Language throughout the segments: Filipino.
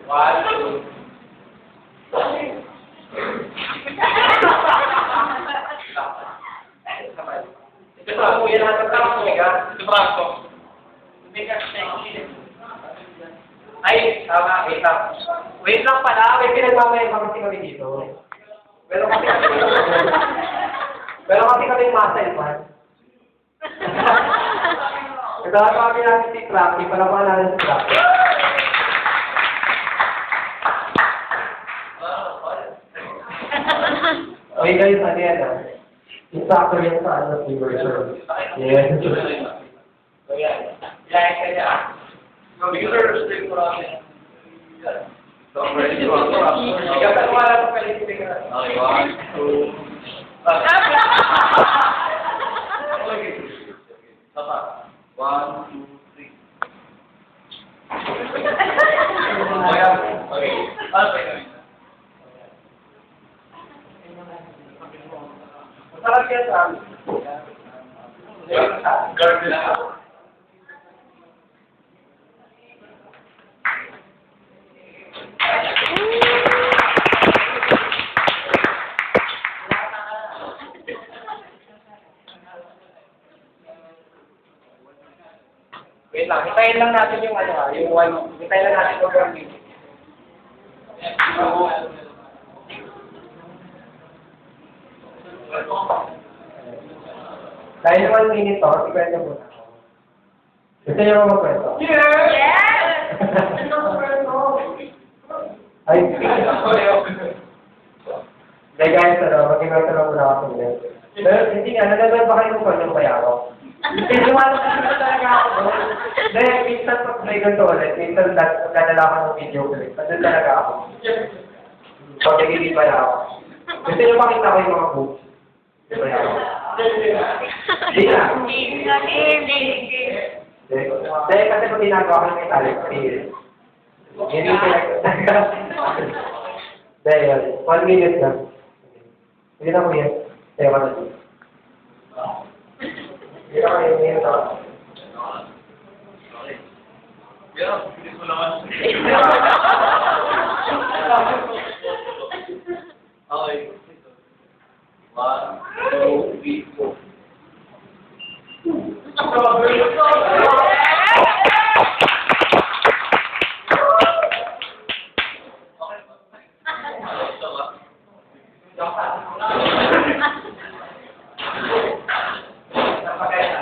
One, two. Ito sa kuya na ito ka, kuya. Ito braso. Ay, tama, wait lang. Wait lang pala, may pinagmamayabang kasi kami dito. Pero kasi kami muscle man. Nagkakaroon kami natin si Cracky, palaman natin si Cracky. Okay guys, ano yan ah? Instructor yan sa ano, reverser. Yes. So yan. Like ka niya. Computer, straight for us. So, I'm ready to rock. Ikaw ka wala sa kalimutin ka. Okay, 1, 2. Okay. Tama. 1, 2, 3. Okay. Okay. Masarap yan sa amin. Garden na. Wait lang, hintayin lang natin yung ano ha, yung one, hintayin lang natin yung warning. Dahil naman minute to, ikwento mo na. Gusto niyo mo magkwento? Yes! Ay, dahil guys, mag-ikwento lang muna ako ngayon. Pero hindi nga, nagagawin ba kayo kung kanyang bayaro? Hindi mo alam kasi talaga ako doon. Dahil minsan pag may ganito ulit, minsan nagdadala ako ng video clip. Nandun talaga ako. Pag nag-iiba na ako. Gusto niyo makita ko yung mga books? Hindi na. Dahil kasi pag ginagawa ko yung metallic steel, hindi dahil 1 minute na. Hindi na ko yan. Kaya ka na dito. Hindi na ko yung minute ako. Okay. 1, 2, 3, 4.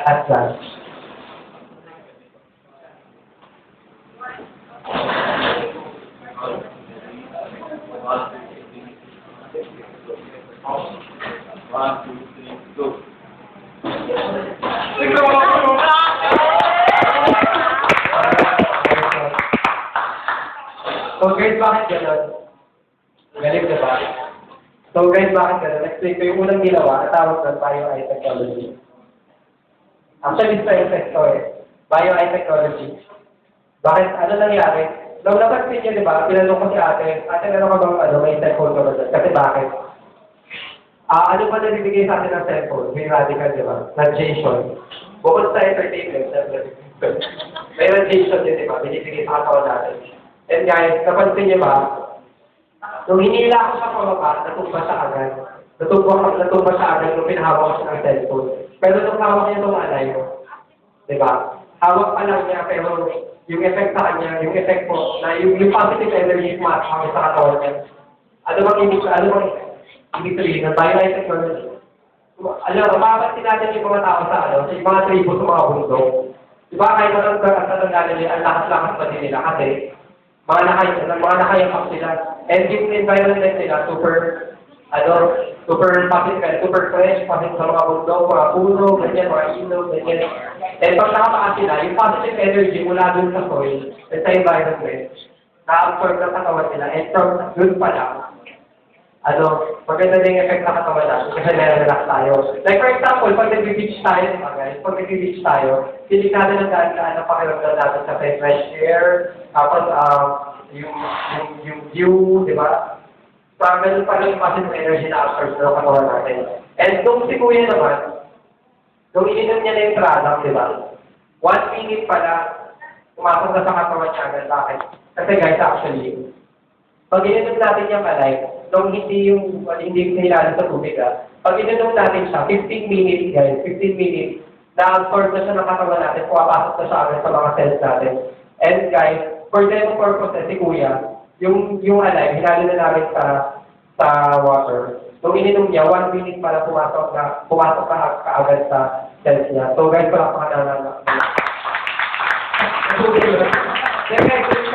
At last. So guys, bakit gano'n? Galing diba? So guys, bakit gano'n? Explain ko yung unang ginawa, natawag doon bio-eye technology. Actually, sa to eh. Bio-eye technology. Bakit? Ano nangyari? Nung napansin niyo, di ba? Pinanong ko si ate, ano ka bang may cellphone ka ba dyan? Kasi bakit? Ano ba nabibigay sa atin ng cellphone? May radical, di ba? Radiation. Bukod sa entertainment, may radiation din, di ba? Binibigay sa katawan natin. And guys, napansin niyo ba? Nung hinila ko sa pababa, natumba siya agad. Natumba siya agad nung pinahawak ko siya ng cellphone. Pero nung hawak niya itong alay, di ba? Hawak pa lang niya, pero yung effect sa kanya, yung effect po, na yung positive energy sumasama sa katawan niya. Ano bang ibig sabihin ng bio-eye technology? Alam, mapapansin natin yung mga tao sa yung mga tribo sa mga bundok. Di ba kahit ang nila, ang lakas-lakas pa din nila kasi mga nakayapak sila. And yung environment nila, super positive, super fresh, positive sa mga bundok, mga puno, ganyan, mga ilaw, ganyan. And pag nakapakas sila, yung positive energy mula dun sa soil, at sa environment, na-absorb ng katawan nila, and from dun pa lang, maganda din yung effect na katawan natin kasi nare-relax tayo. Like for example, pag nag-beach tayo, piling natin ang daan ng pakiramdam natin sa fresh air, tapos yung view, di ba? Parang ganun pa rin yung positive energy na absorb ng katawan natin. And nung si Kuya naman, nung ininom niya na yung product, di ba? 1 minute pa lang, pumasok na sa katawan niya agad. Bakit? Kasi guys, actually, Pag ininom natin yung alive, nung hindi hinilalo sa tubig pag ininom natin siya, 15 minutes guys, 15 minutes, na-absorb na siya ng katawan natin, pumapasok na siya agad sa mga cells natin. And guys, for demo purposes, si Kuya, yung alive, hinalo na namin sa water. Nung ininom niya, 1 minute para pumasok ka agad sa cells niya. So guys, palakpakan na lang. Okay, guys,